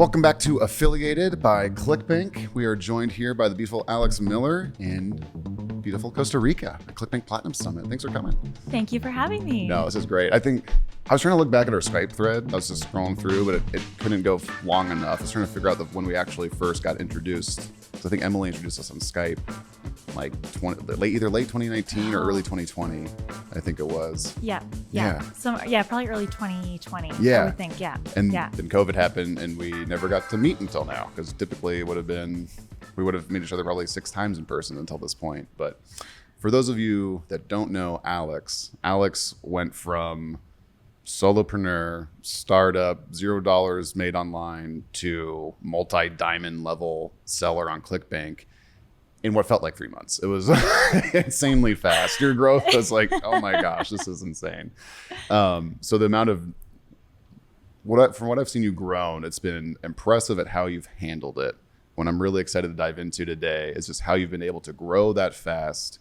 Welcome back to Affiliated by ClickBank. We are joined here by the beautiful Alex Miller in beautiful Costa Rica at ClickBank Platinum Summit. Thanks for coming. Thank you for having me. No, this is great. I think I was trying to look back at our Skype thread. I was just scrolling through, but it couldn't go long enough. I was trying to figure out when we actually first got introduced. So I think Emily introduced us on Skype, like either late 2019 or early 2020. I think it was. Yeah. Probably early 2020. Yeah. I would think. Yeah. And then COVID happened, and we never got to meet until now, because typically we would have met each other probably 6 times in person until this point. But for those of you that don't know Alex went from solopreneur, startup, $0 made online to multi-diamond level seller on ClickBank in what felt like 3 months. It was insanely fast. Your growth was like, oh my gosh, this is insane. So the amount of from what I've seen you grown, it's been impressive at how you've handled it. What I'm really excited to dive into today is just how you've been able to grow that fast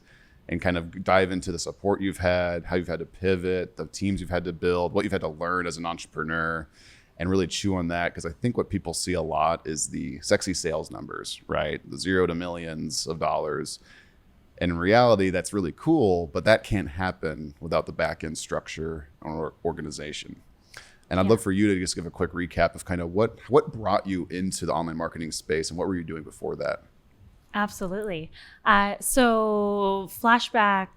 and kind of dive into the support you've had, how you've had to pivot, the teams you've had to build, what you've had to learn as an entrepreneur, and really chew on that. Because I think what people see a lot is the sexy sales numbers, right? The 0 to millions of dollars. And in reality, that's really cool, but that can't happen without the back end structure or organization. And I'd love for you to just give a quick recap of kind of what brought you into the online marketing space and what were you doing before that? Absolutely. So flashback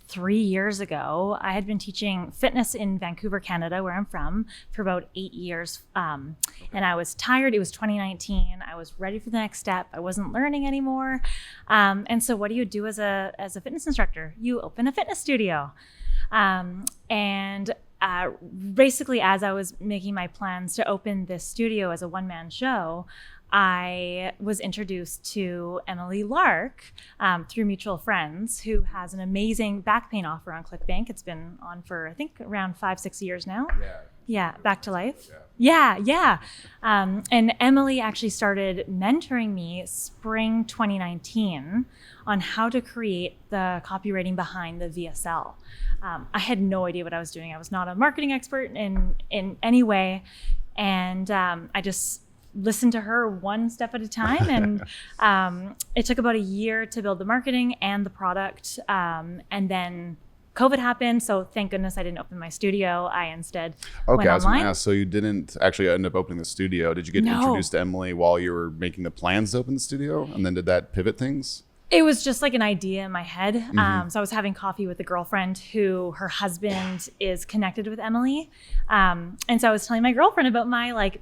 3 years ago, I had been teaching fitness in Vancouver, Canada, where I'm from, for about 8 years. And I was tired. It was 2019. I was ready for the next step. I wasn't learning anymore. And so what do you do as a fitness instructor? You open a fitness studio. Basically, as I was making my plans to open this studio as a one-man show, I was introduced to Emily Lark through mutual friends, who has an amazing back pain offer on ClickBank. It's been on for, I think, around 5-6 years now. Yeah, back to life. Yeah. And Emily actually started mentoring me spring 2019 on how to create the copywriting behind the VSL. I had no idea what I was doing. I was not a marketing expert in any way. And I just listened to her one step at a time. And it took about a year to build the marketing and the product. And then COVID happened. So thank goodness I didn't open my studio. I instead went I was online. going to ask, so you didn't actually end up opening the studio. Did you get introduced to Emily while you were making the plans to open the studio? And then did that pivot things? It was just like an idea in my head. So I was having coffee with a girlfriend who her husband is connected with Emily. And so I was telling my girlfriend about my,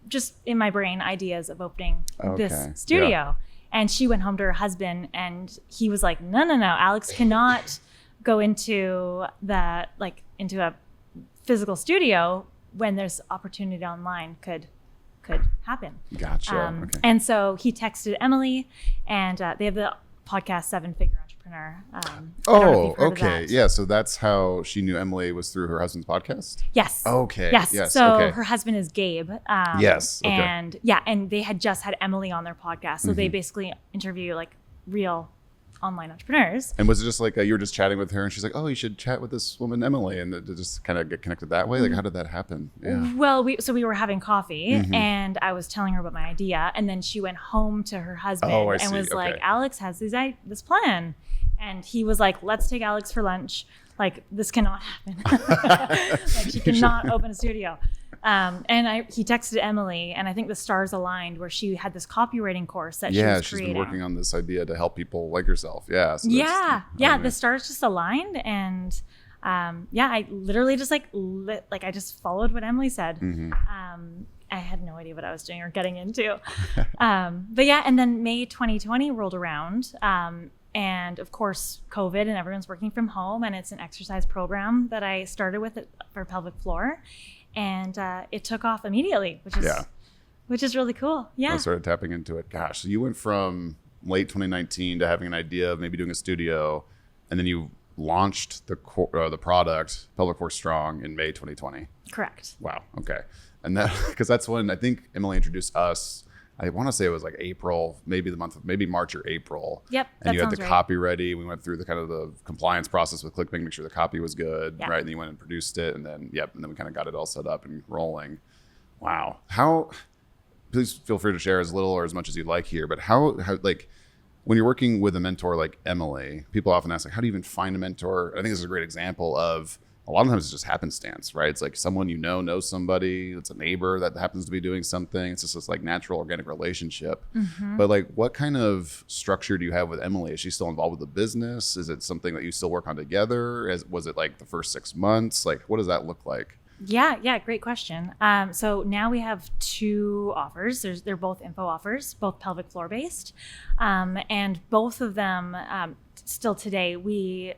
just in my brain, ideas of opening this studio. Yeah. And she went home to her husband and he was like, no, Alex cannot go into into a physical studio when there's opportunity online could happen. Gotcha. And so he texted Emily, and they have the podcast 7-Figure Entrepreneur. Yeah. So that's how she knew Emily, was through her husband's podcast? Yes. Okay. Yes. So her husband is Gabe. Yes. Okay. And they had just had Emily on their podcast. So they basically interview real online entrepreneurs. And was it just like you were just chatting with her and she's like, oh, you should chat with this woman, Emily, and to just kind of get connected that way? Like, how did that happen? Yeah. Well, we were having coffee and I was telling her about my idea, and then she went home to her husband and was like, Alex has this plan. And he was like, let's take Alex for lunch. Like, this cannot happen. She cannot open a studio. He texted Emily, and I think the stars aligned where she had this copywriting course that she was creating. She's been working on this idea to help people like yourself. Yeah. So the stars just aligned, and I literally just I just followed what Emily said. I had no idea what I was doing or getting into. And then May 2020 rolled around. And of course, COVID, and everyone's working from home, and it's an exercise program that I started with for Pelvic Floor. And it took off immediately, which is really cool. Yeah. I started tapping into it. Gosh, so you went from late 2019 to having an idea of maybe doing a studio, and then you launched the product, Pelvic Floor Strong, in May 2020. Correct. Wow. Okay. And that, because that's when I think Emily introduced us. I want to say it was like April, maybe March or April. Yep. And you had the copy ready. We went through the kind of the compliance process with ClickBank, make sure the copy was good, right? And then you went and produced it, and then we kind of got it all set up and rolling. Wow. please feel free to share as little or as much as you'd like here. But how like when you're working with a mentor like Emily, people often ask, like, how do you even find a mentor? I think this is a great example of a lot of times it's just happenstance, right? It's like someone you know knows somebody. It's a neighbor that happens to be doing something. It's just this like natural, organic relationship. But like, what kind of structure do you have with Emily? Is she still involved with the business? Is it something that you still work on together? Was it like the first 6 months? Like, what does that look like? Yeah, great question. So now we have 2 offers. They're both info offers, both pelvic floor based, and both of them still today we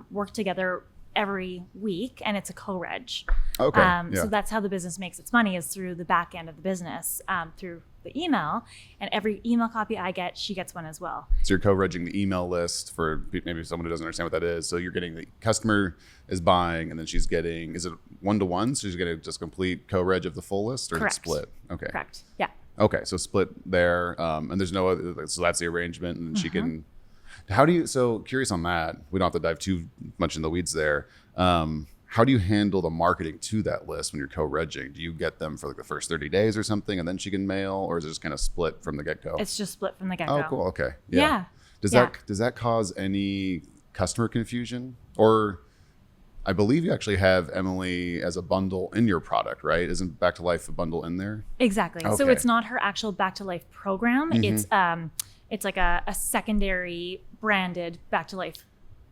work together every week, and it's a co-reg. Okay. So that's how the business makes its money, is through the back end of the business, through the email. And every email copy I get, she gets one as well. So you're co-regging the email list for maybe someone who doesn't understand what that is. So you're getting the customer is buying, and then she's getting, is it 1-to-1? So she's getting just complete co-reg of the full list, or Correct. is it split? Okay. Correct. Yeah. Okay. So split there. And there's no other, so that's the arrangement, and she can, how do you, so curious on that, we don't have to dive too much in the weeds there. How do you handle the marketing to that list when you're co-regging? Do you get them for like the first 30 days or something, and then she can mail, or is it just kind of split from the get-go? It's just split from the get-go. Oh, cool. Okay. Yeah. Does that cause any customer confusion? Or I believe you actually have Emily as a bundle in your product, right? Isn't Back to Life a bundle in there? Exactly. So Okay. it's not her actual Back to Life program. It's like a secondary branded Back to Life.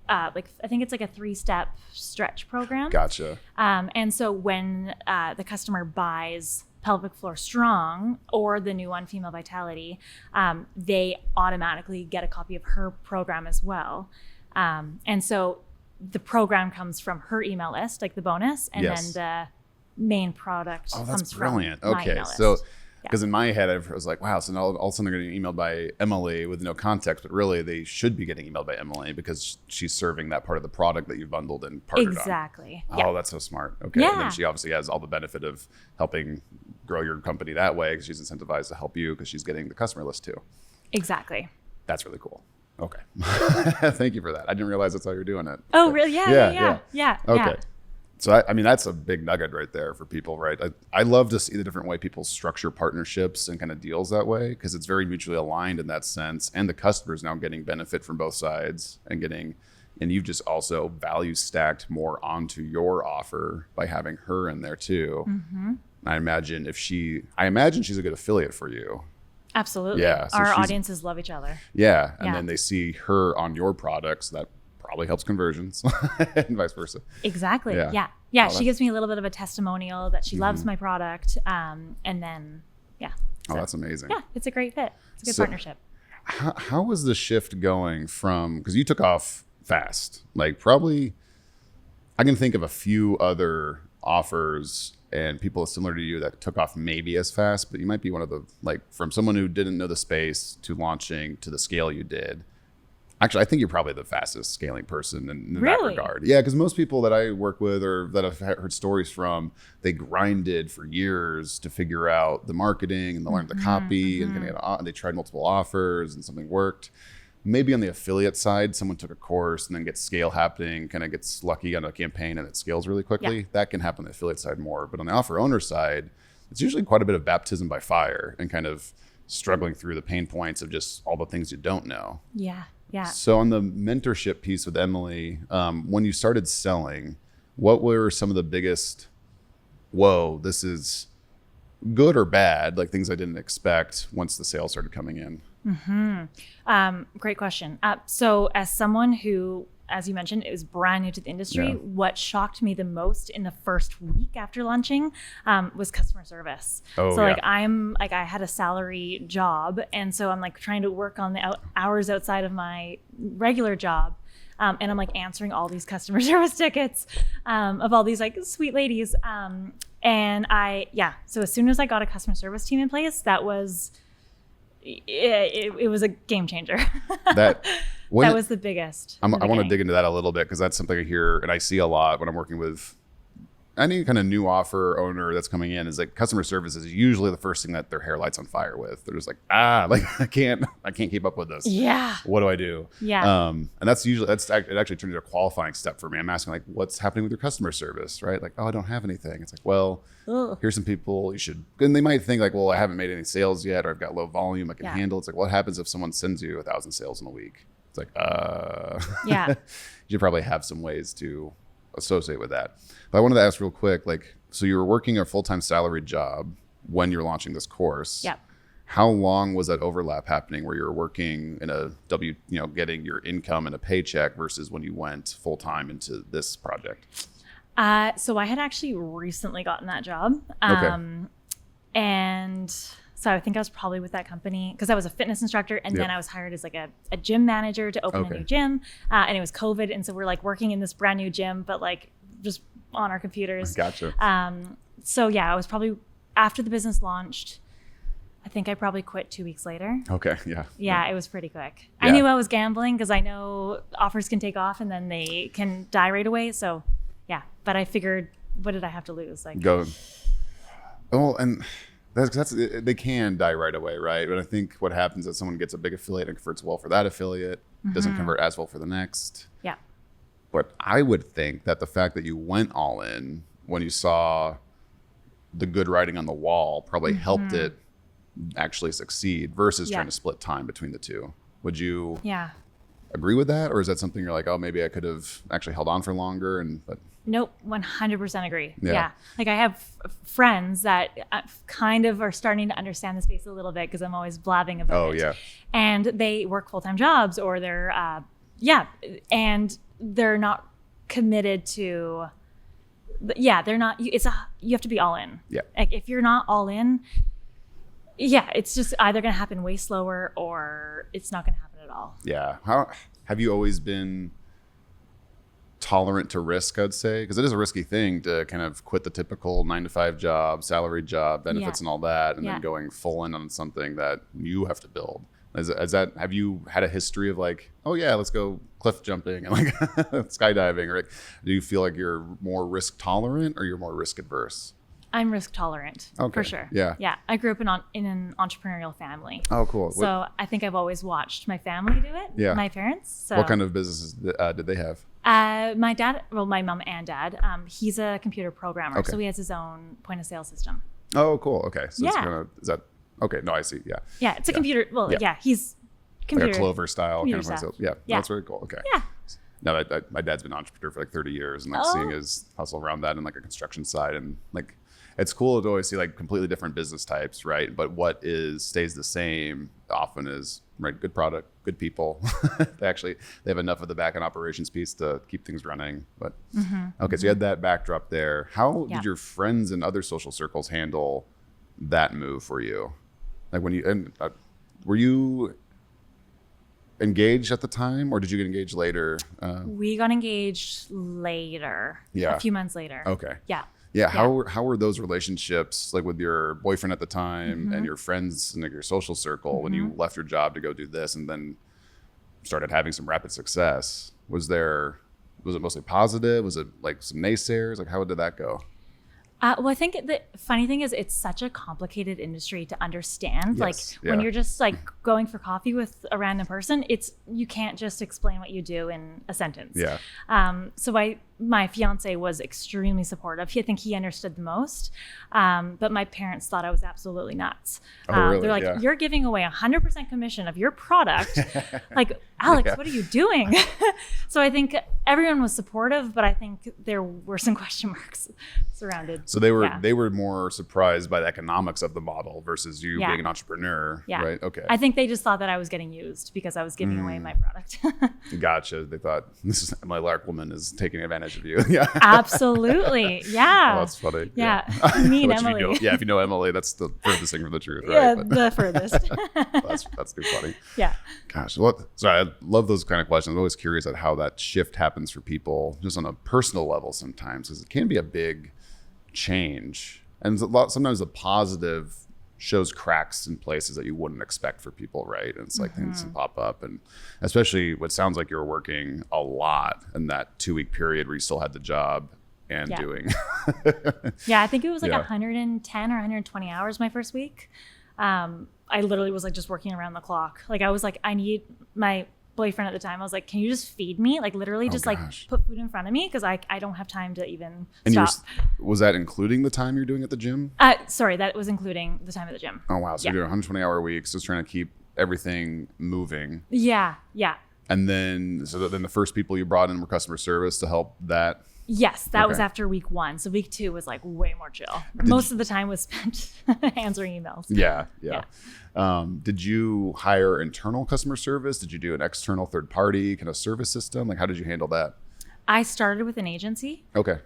Like I think it's like a 3-step stretch program. Gotcha. And so when the customer buys Pelvic Floor Strong or the new one, Female Vitality, they automatically get a copy of her program as well. And so the program comes from her email list, like the bonus, and Yes. then the main product Oh, that's comes brilliant. from my Okay. email list. So, because in my head, I was like, wow, so now all of a sudden they're getting emailed by Emily with no context, but really they should be getting emailed by Emily because she's serving that part of the product that you bundled and partnered on. Exactly. Oh, that's so smart. Okay. Yeah. And then she obviously has all the benefit of helping grow your company that way, because she's incentivized to help you because she's getting the customer list too. Exactly. That's really cool. Okay. Thank you for that. I didn't realize that's how you're doing it. Oh, Okay. really? Yeah. Okay. So I mean, that's a big nugget right there for people, right? I love to see the different way people structure partnerships and kind of deals that way, because it's very mutually aligned in that sense. And the customer's now getting benefit from both sides and you've just also value stacked more onto your offer by having her in there too. I imagine she's a good affiliate for you. Absolutely. Yeah, so Our she's- audiences love each other. Yeah. And Yeah. then they see her on your products. That probably helps conversions and vice versa. Exactly. Yeah. Yeah. Oh, She that's- gives me a little bit of a testimonial that she loves my product. And then, yeah. Oh, that's amazing. Yeah, it's a great fit. It's a good So- partnership. How was the shift going from, because you took off fast, like probably I can think of a few other offers and people similar to you that took off maybe as fast, but you might be one of the, like, from someone who didn't know the space to launching to the scale you did. Actually, I think you're probably the fastest scaling person in that Really? regard. Yeah, because most people that I work with or that I've heard stories from, they grinded for years to figure out the marketing and to learn the copy and they tried multiple offers and something worked. Maybe on the affiliate side, someone took a course and then gets scale happening, kind of gets lucky on a campaign and it scales really quickly. Yeah. That can happen on the affiliate side more. But on the offer owner side, it's usually quite a bit of baptism by fire and kind of struggling through the pain points of just all the things you don't know. Yeah. Yeah. So on the mentorship piece with Emily, when you started selling, what were some of the biggest, whoa, this is good or bad, like things I didn't expect once the sales started coming in? Great question. So as someone who, as you mentioned, is brand new to the industry, Yeah. what shocked me the most in the first week after launching was customer service. Oh, so yeah. I had a salary job, and so I'm like trying to work on the hours outside of my regular job. And I'm like answering all these customer service tickets of all these like sweet ladies. So as soon as I got a customer service team in place, that was, it was a game changer. That Was the biggest. I want to dig into that a little bit, because that's something I hear and I see a lot when I'm working with any kind of new offer owner that's coming in is like customer service is usually the first thing that their hair lights on fire with. They're just like, like I can't keep up with this. Yeah. What do I do? Yeah. And it actually turned into a qualifying step for me. I'm asking like, what's happening with your customer service, right? Like, oh, I don't have anything. It's like, well, here's some people you should, and they might think like, well, I haven't made any sales yet, or I've got low volume I can handle. It's like, what happens if someone sends you 1,000 sales in a week? It's like, yeah. You probably have some ways to associate with that. But I wanted to ask real quick, like, so you were working a full-time salaried job when you're launching this course. Yep. How long was that overlap happening where you're working in a getting your income and a paycheck versus when you went full-time into this project? So I had actually recently gotten that job. Okay. And so I think I was probably with that company because I was a fitness instructor, and then I was hired as like a gym manager to open a new gym. And it was COVID. And so we're like working in this brand new gym, but like just on our computers. Gotcha. So yeah, I was probably after the business launched, I think I probably quit 2 weeks later. Okay. Yeah. Yeah, it was pretty quick. Yeah. I knew I was gambling because I know offers can take off and then they can die right away. So yeah, but I figured, what did I have to lose? Like go. Oh, and that's they can die right away, right? But I think what happens is someone gets a big affiliate and converts well for that affiliate, doesn't convert as well for the next. Yeah. But I would think that the fact that you went all in when you saw the good writing on the wall probably helped it actually succeed versus trying to split time between the two. Would you agree with that? Or is that something you're like, oh, maybe I could have actually held on for longer? But nope, 100% agree. Yeah. Yeah. Like I have friends that kind of are starting to understand the space a little bit because I'm always blabbing about it. Oh, yeah. And they work full-time jobs or they're, and they're not committed to, they're not, you have to be all in. Yeah. Like if you're not all in, it's just either going to happen way slower or it's not going to happen at all. Yeah. How have you always been tolerant to risk, I'd say? Because it is a risky thing to kind of quit the typical 9-to-5 job, salaried job, benefits and all that, and then going full in on something that you have to build. Have you had a history of like, oh yeah, let's go cliff jumping and like skydiving? Or like, do you feel like you're more risk tolerant or you're more risk adverse? I'm risk tolerant, for sure. Yeah. Yeah. I grew up in an entrepreneurial family. Oh, cool. So I think I've always watched my family do it. Yeah. My parents. So. What kind of businesses did they have? My dad, my mom and dad, he's a computer programmer. Okay. So he has his own point of sale system. Oh, cool. Okay. So it's Yeah. kind of, is that, okay. No, I see. Yeah. Yeah. It's a computer. Well, he's computer. Like a Clover style kind of point of sale. Yeah. Yeah. That's very cool. Okay. Yeah. No, my dad's been an entrepreneur for like 30 years and like seeing his hustle around that and like a construction side and like, it's cool to always see like completely different business types, right? But what stays the same often is right, good product, good people. they have enough of the back end operations piece to keep things running. But okay, so you had that backdrop there. How did your friends and other social circles handle that move for you? Like were you engaged at the time, or did you get engaged later? We got engaged later. Yeah. A few months later. Okay. Yeah. Yeah, how were those relationships like with your boyfriend at the time and your friends and like your social circle when you left your job to go do this and then started having some rapid success? Was it mostly positive? Was it like some naysayers? Like how did that go? Well, I think the funny thing is it's such a complicated industry to understand. Yes, like when you're just like going for coffee with a random person, you can't just explain what you do in a sentence. Yeah. So my fiance was extremely supportive. I think he understood the most. But my parents thought I was absolutely nuts. Oh, really? They're like, you're giving away 100% commission of your product. Like, Alex, what are you doing? So I think everyone was supportive, but I think there were some question marks surrounded. So they were more surprised by the economics of the model versus you being an entrepreneur, right? Okay. I think they just thought that I was getting used because I was giving away my product. Gotcha. They thought my Lark woman is taking advantage of you. Yeah. Absolutely. Yeah. Oh, that's funny. Yeah. Me and Emily. If you know Emily, that's the furthest thing from the truth, right? Yeah, the furthest. That's too funny. Yeah. Gosh, sorry, I love those kind of questions. I'm always curious at how that shift happens for people just on a personal level sometimes, because it can be a big change. And sometimes the positive shows cracks in places that you wouldn't expect for people, right? And it's like things can pop up. And especially what sounds like you were working a lot in that 2-week period where you still had the job and Yeah. doing. Yeah, I think it was like Yeah. 110 or 120 hours my first week. I literally was like just working around the clock. Like I was like, I need my boyfriend at the time. I was like, can you just feed me? Like literally just like gosh. put food in front of me because I don't have time to even And stop. was that including the time you're doing at the gym? Sorry, that was including the time at the gym. Oh, wow. So Yeah. you're doing 120-hour weeks, just trying to keep everything moving. Yeah. And then, then the first people you brought in were customer service to help that. Yes, that was Okay. after week 1. So week 2 was like way more chill. Most of the time was spent answering emails. Yeah. Did you hire internal customer service? Did you do an external third party kind of service system? Like, how did you handle that? I started with an agency, Okay.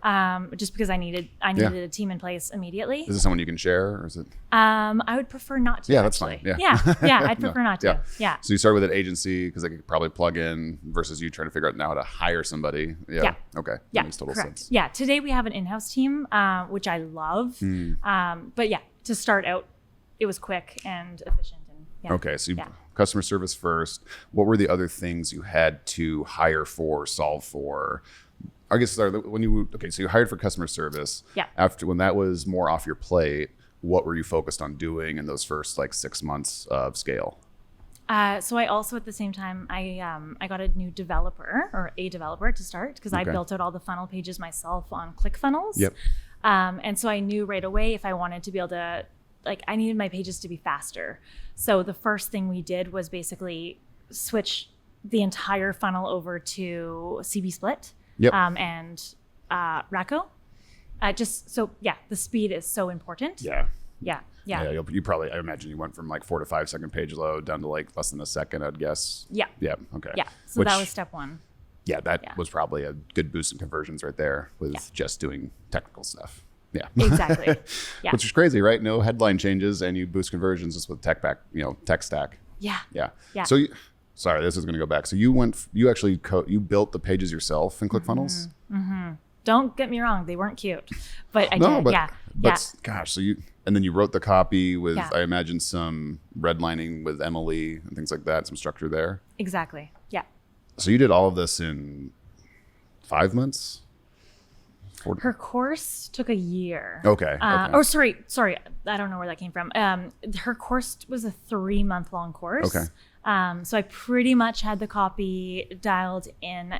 just because I needed a team in place immediately. Is it someone you can share, or is it? I would prefer not to. Yeah, that's actually. fine. Yeah. I'd prefer not to. Yeah. So you started with an agency because they could probably plug in versus you trying to figure out now how to hire somebody. Yeah. Okay. Yeah, That makes total correct. sense. Yeah, today we have an in-house team, which I love. But yeah, to start out, it was quick and efficient. And yeah. Okay. So customer service first. What were the other things you had to hire for, solve for? I guess so you hired for customer service. Yeah. After when that was more off your plate, what were you focused on doing in those first like 6 months of scale? So I also at the same time I got a new developer to start because I Okay. built out all the funnel pages myself on ClickFunnels. Yep. And so I knew right away if I wanted to be able to I needed my pages to be faster. So the first thing we did was basically switch the entire funnel over to CB Split. Yep. And Racco. The speed is so important. Yeah. Yeah. You probably, I imagine you went from like 4 to 5 second page load down to like less than a second, I'd guess. Yeah. Yeah. Okay. Yeah. So that was step 1. Yeah, that was probably a good boost in conversions right there with just doing technical stuff. Yeah. Exactly. Yeah. Which is crazy, right? No headline changes and you boost conversions just with tech stack. Yeah. Yeah. Yeah. So sorry, this is going to go back. So you actually you built the pages yourself in ClickFunnels? Don't get me wrong, they weren't cute, but I No, did. but, Yeah. but gosh, and then you wrote the copy with, Yeah. I imagine, some redlining with Emily and things like that, some structure there. Exactly. Yeah. So you did all of this in 5 months? Her course took a year. Okay. Oh, sorry. I don't know where that came from. Her course was a 3-month-long course. Okay. So I pretty much had the copy dialed in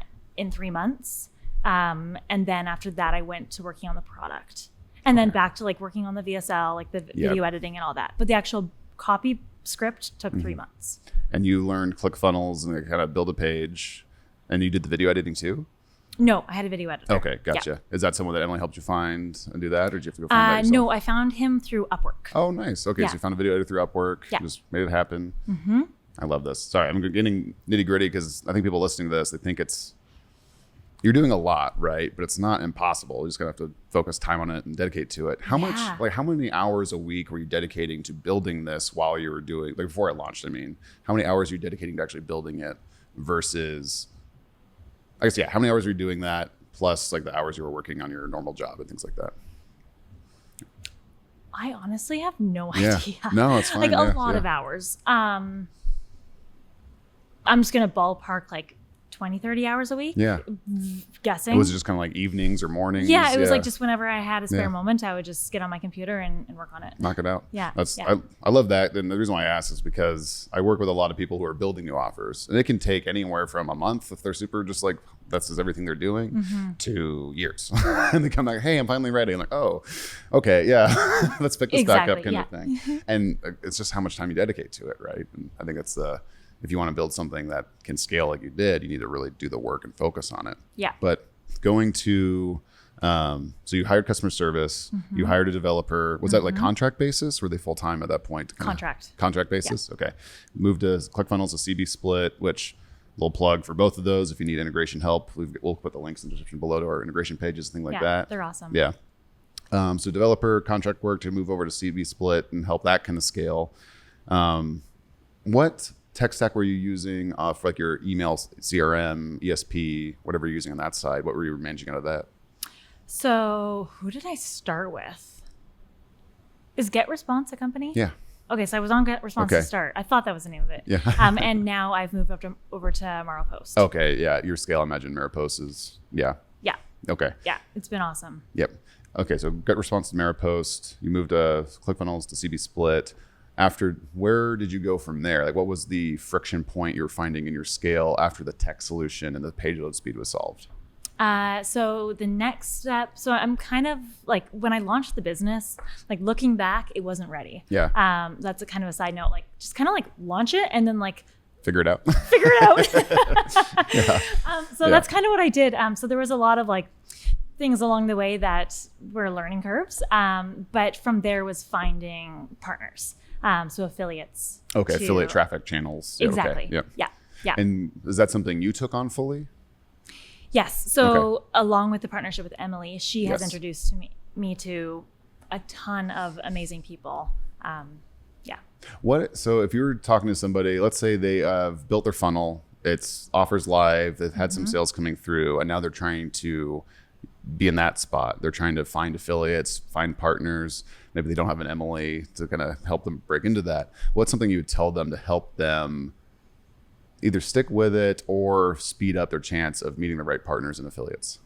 3 months. And then after that, I went to working on the product. And then back to like working on the VSL, like the video editing and all that. But the actual copy script took 3 months. And you learned ClickFunnels and kind of build a page, and you did the video editing too? No, I had a video editor. Okay, gotcha. Yeah. Is that someone that Emily helped you find and do that, or did you have to go find that yourself? No, I found him through Upwork. Oh, nice. Okay, Yeah. so you found a video editor through Upwork. Yeah. Just made it happen. Mm-hmm. I love this. Sorry, I'm getting nitty gritty because I think people listening to this, they think you're doing a lot, right? But it's not impossible. You're just gonna have to focus time on it and dedicate to it. How many hours a week were you dedicating to building this while you were doing, like before it launched? I mean, how many hours are you dedicating to actually building it versus, I guess, how many hours are you doing that plus like the hours you were working on your normal job and things like that? I honestly have no Yeah. idea. No, it's fine. Like Yeah, a lot yeah. of hours. I'm just going to ballpark like 20, 30 hours a week. Yeah. Guessing. Was it just kind of like evenings or mornings? Yeah, it was like just whenever I had a spare Yeah. moment, I would just get on my computer and work on it. knock it out. Yeah, That's yeah. I love that. And the reason why I ask is because I work with a lot of people who are building new offers, and it can take anywhere from a month if they're super just like that's just everything they're doing Mm-hmm. to years. And they come back, hey, I'm finally ready. I'm like, oh, okay, yeah, let's pick this back up Exactly, kind of thing. And it's just how much time you dedicate to it, right? And I think that's if you want to build something that can scale like you did, you need to really do the work and focus on it. Yeah. But going to, so you hired customer service, Mm-hmm. you hired a developer. Was that like contract basis? Were they full time at that point? Contract. Contract basis? Okay. Moved to ClickFunnels, a CB Split, which little plug for both of those. If you need integration help, we'll put the links in the description below to our integration pages, things like Yeah, that. they're awesome. Yeah. So developer contract work to move over to CB Split and help that kind of scale. What tech stack were you using for like your email, CRM, ESP, whatever you're using on that side? What were you managing out of that? So who did I start with? Is GetResponse a company? Yeah. Okay, so I was on GetResponse Okay. to start. I thought that was the name of it. Yeah. And now I've moved over to Maropost. Okay. Yeah. Your scale, I imagine Mariposa's. Yeah. Yeah. Okay. Yeah, it's been awesome. Yep. Okay, so gut response to Maripost. You moved to ClickFunnels to CB Split. After, where did you go from there? Like, what was the friction point you were finding in your scale after the tech solution and the page load speed was solved? So the next step, so I'm kind of like, when I launched the business, like looking back, it wasn't ready. Yeah. That's a kind of a side note, like just kind of like launch it and then like Figure it out. figure it out. So that's kind of what I did. So there was a lot of like things along the way that were learning curves. But from there was finding partners. So affiliates. Okay, affiliate traffic channels. Exactly. Okay. Yeah. Yeah. And is that something you took on fully? Yes. So along with the partnership with Emily, she has Yes. introduced me to a ton of amazing people. Yeah. So if you were talking to somebody, let's say they have built their funnel, it's offers live, they've had some sales coming through, and now they're trying to be in that spot. They're trying to find affiliates, find partners. Maybe they don't have an Emily to kind of help them break into that. What's something you would tell them to help them either stick with it or speed up their chance of meeting the right partners and affiliates?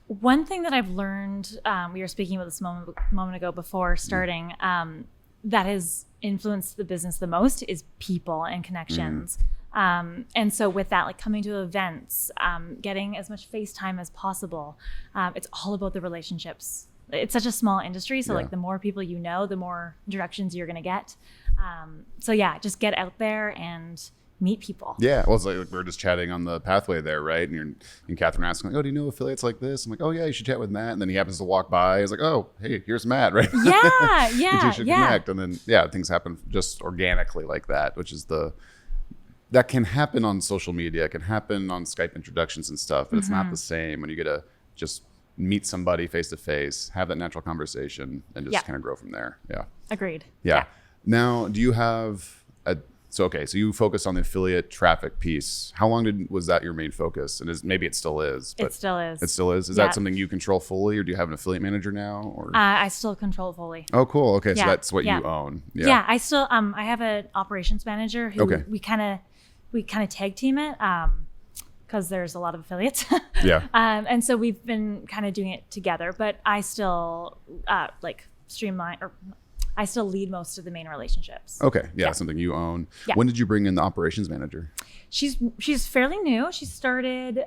One thing that I've learned, we were speaking about this moment ago before starting, that has influenced the business the most is people and connections. And so with that, like coming to events, getting as much face time as possible, it's all about the relationships. It's such a small industry. So like the more people you know, the more introductions you're going to get. So yeah, just get out there and meet people. Yeah. Well, it's like we were just chatting on the pathway there, right? And Catherine asking, like, oh, do you know affiliates like this? I'm like, oh yeah, you should chat with Matt. And then he happens to walk by. He's like, oh, hey, here's Matt, right? Yeah. You two should connect. And then, things happen just organically like that, which is that can happen on social media. It can happen on Skype introductions and stuff, but it's not the same when you get to just meet somebody face to face, have that natural conversation, and just kind of grow from there. Yeah. Agreed. Yeah. Now, do you have so you focused on the affiliate traffic piece. How long was that your main focus? And maybe it still is. But it still is. It still is. Is that something you control fully, or do you have an affiliate manager now? Or I still control fully. Oh, cool. Okay, so that's what you own. Yeah. I still I have an operations manager who we kind of tag team it because there's a lot of affiliates. Yeah. And so we've been kind of doing it together, but I still streamline, or I still lead most of the main relationships. Okay. Yeah. Something you own. Yeah. When did you bring in the operations manager? She's fairly new. She started,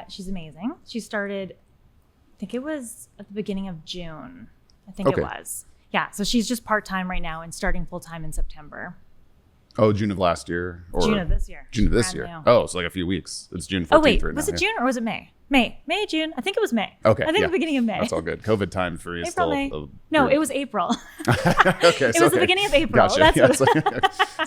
she's amazing. She started, I think it was at the beginning of June. I think it was. Yeah. So she's just part-time right now and starting full-time in September. Oh, June of last year? Or June of this year. June of this year. New. Oh, so like a few weeks. It's June 14th Oh, wait. right now. Was it June or was it May? May, June. I think it was May. Okay. I think the beginning of May. That's all good. COVID time for you. April, May. No, it was April. Okay. It was the beginning of April. Gotcha. That's so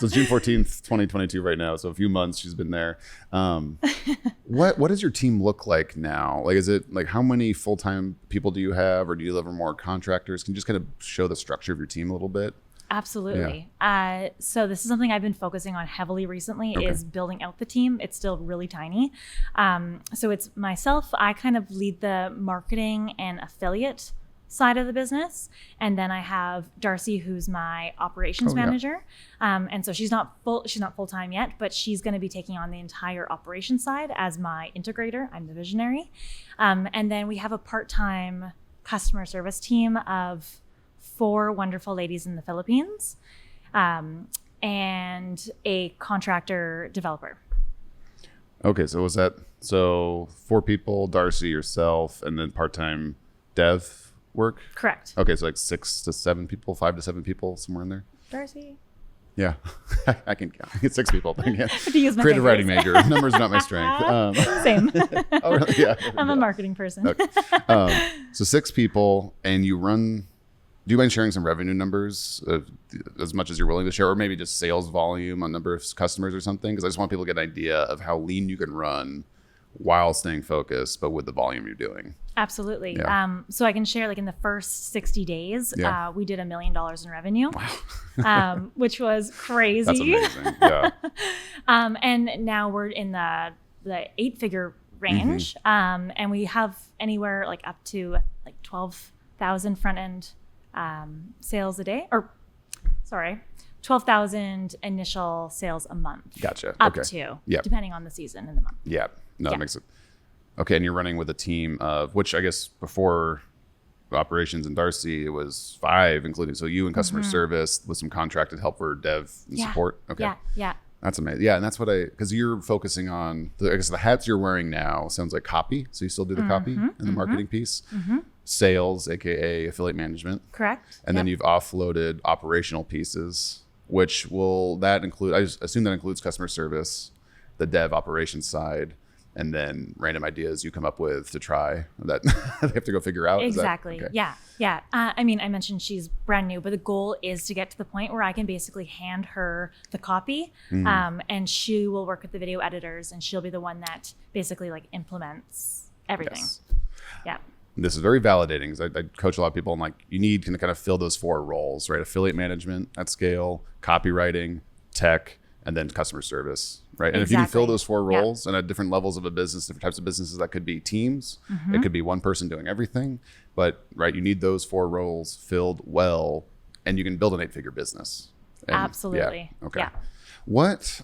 it's June 14th, 2022 right now. So a few months she's been there. What does your team look like now? Like, is it like how many full-time people do you have, or do you deliver more contractors? Can you just kind of show the structure of your team a little bit? Absolutely. So this is something I've been focusing on heavily recently is building out the team. It's still really tiny. So it's myself. I kind of lead the marketing and affiliate side of the business. And then I have Darcy, who's my operations manager. And so she's not full-time yet, but she's going to be taking on the entire operations side as my integrator. I'm the visionary. And then we have a part-time customer service team of 4 wonderful ladies in the Philippines, and a contractor developer. Okay, so 4 people, Darcy, yourself, and then part-time dev work? Correct. Okay, so like 6 to 7 people, 5 to 7 people, somewhere in there? Darcy. Yeah, I can count. I get 6 people. Yeah. To use my Creative writing fingers. major. Numbers are not my strength. Same. Oh, really? Yeah. I'm a marketing person. Okay. So 6 people, and you run. Do you mind sharing some revenue numbers, as much as you're willing to share, or maybe just sales volume on number of customers or something? Because I just want people to get an idea of how lean you can run while staying focused, but with the volume you're doing. Absolutely. Yeah. So I can share, like in the first 60 days, we did $1 million in revenue, which was crazy. That's amazing. Yeah. And now we're in the 8-figure range, and we have anywhere like up to like 12,000 front end sales a day, 12,000 initial sales a month. Gotcha. Up to, Yep. depending on the season in the month. Yeah. No, that makes it. Okay, and you're running with a team of, which I guess before operations in Darcy, it was 5, including so you and customer service with some contracted help for dev and support. Okay, Yeah. that's amazing. Yeah, and that's what because you're focusing on. I guess the hats you're wearing now sounds like copy. So you still do the copy and the marketing piece, sales, aka affiliate management. Correct. And then you've offloaded operational pieces, which will that include? I assume that includes customer service, the dev operations side, and then random ideas you come up with to try that they have to go figure out. Exactly. Is that, okay. Yeah. I mean, I mentioned she's brand new, but the goal is to get to the point where I can basically hand her the copy, and she will work with the video editors, and she'll be the one that basically like implements everything. Yes. Yeah. This is very validating because I coach a lot of people, and like you need to kind of fill those 4 roles, right? Affiliate management at scale, copywriting, tech, and then customer service, right? And if you can fill those 4 roles and at different levels of a business, different types of businesses, that could be teams, it could be one person doing everything, but right, you need those 4 roles filled well, and you can build an 8-figure business. And, Absolutely. Yeah, okay. Yeah. What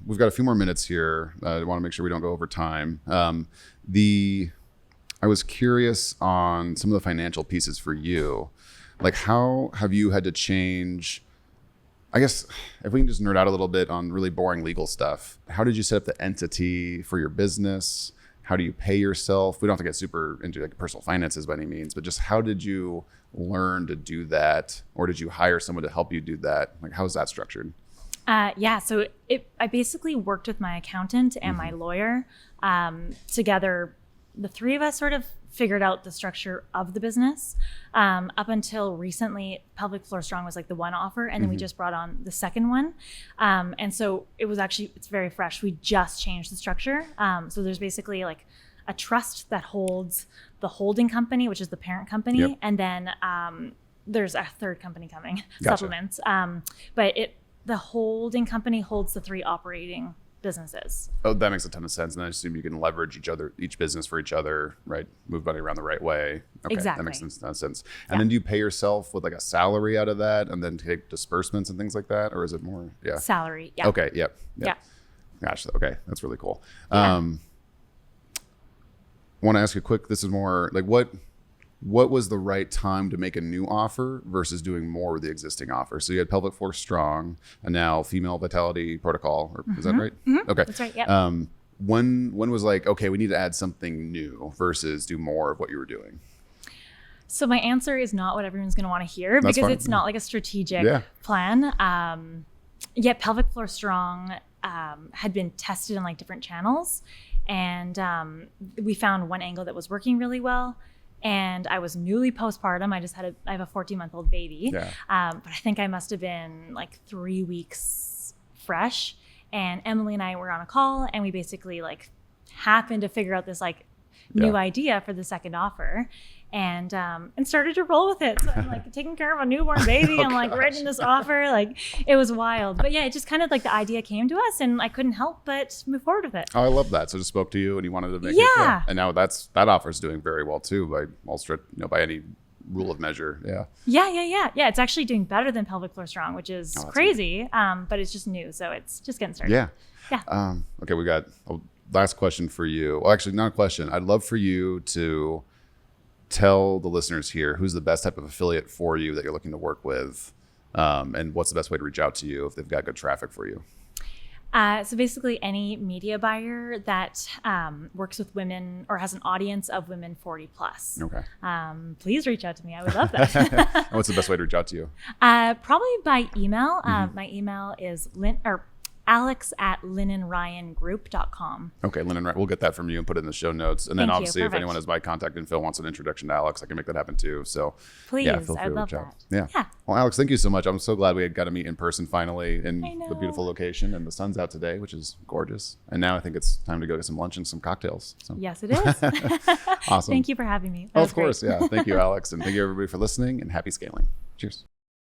we've got a few more minutes here. I want to make sure we don't go over time. I was curious on some of the financial pieces for you. Like, how have you had to change? I guess if we can just nerd out a little bit on really boring legal stuff, how did you set up the entity for your business? How do you pay yourself? We don't have to get super into like personal finances by any means, but just how did you learn to do that? Or did you hire someone to help you do that? Like, how is that structured? So I basically worked with my accountant and my lawyer together. The 3 of us sort of figured out the structure of the business. Up until recently, Pelvic Floor Strong was like the one offer, and then we just brought on the second one. And so it's very fresh. We just changed the structure. So there's basically like a trust that holds the holding company, which is the parent company. And then there's a third company coming, supplements. But the holding company holds the 3 operating businesses. Oh, that makes a ton of sense. And I assume you can leverage each business for each other, right? Move money around the right way. Okay, exactly. That makes a ton of sense. And then do you pay yourself with like a salary out of that and then take disbursements and things like that? Or is it more, salary? Yeah. Okay, yep. Yeah. Gosh, okay. That's really cool. Yeah. I want to ask you this is more like what was the right time to make a new offer versus doing more with the existing offer? So you had Pelvic Floor Strong and now Female Vitality Protocol, or is that right? Okay. That's right. Yeah. When was like, okay, we need to add something new versus do more of what you were doing? So my answer is not what everyone's going to want to hear because it's not like a strategic plan. Yet Pelvic Floor Strong had been tested on like different channels, and we found one angle that was working really well. And I was newly postpartum. I have a 14-month-old baby. Yeah. But I think I must have been like 3 weeks fresh. And Emily and I were on a call, and we basically like happened to figure out this like new idea for the second offer, and started to roll with it. So I'm like taking care of a newborn baby and like writing this offer. Like it was wild. But yeah, it just kind of like the idea came to us, and I couldn't help but move forward with it. Oh, I love that. So just spoke to you and you wanted to make it. Yeah. And now that offer is doing very well too by any rule of measure. Yeah. It's actually doing better than Pelvic Floor Strong, which is crazy. But it's just new. So it's just getting started. Yeah. Okay. We got a last question for you. Well, actually not a question. I'd love for you to tell the listeners here who's the best type of affiliate for you that you're looking to work with, and what's the best way to reach out to you if they've got good traffic for you. So basically any media buyer that works with women or has an audience of women 40 plus. Okay. Please reach out to me. I would love that. What's the best way to reach out to you? Probably by email. My email is alex@linenryangroup.com. Okay, Lynn and Ryan, we'll get that from you and put it in the show notes. And then obviously if anyone has my contact info, wants an introduction to Alex, I can make that happen too. So please, feel free I'd to love reach out. that. Yeah. Well, Alex, thank you so much. I'm so glad we got to meet in person finally in the beautiful location, and the sun's out today, which is gorgeous. And now I think it's time to go get some lunch and some cocktails. So. Yes, it is. Awesome. Thank you for having me. Of course. Yeah. Thank you, Alex. And thank you everybody for listening, and happy scaling. Cheers.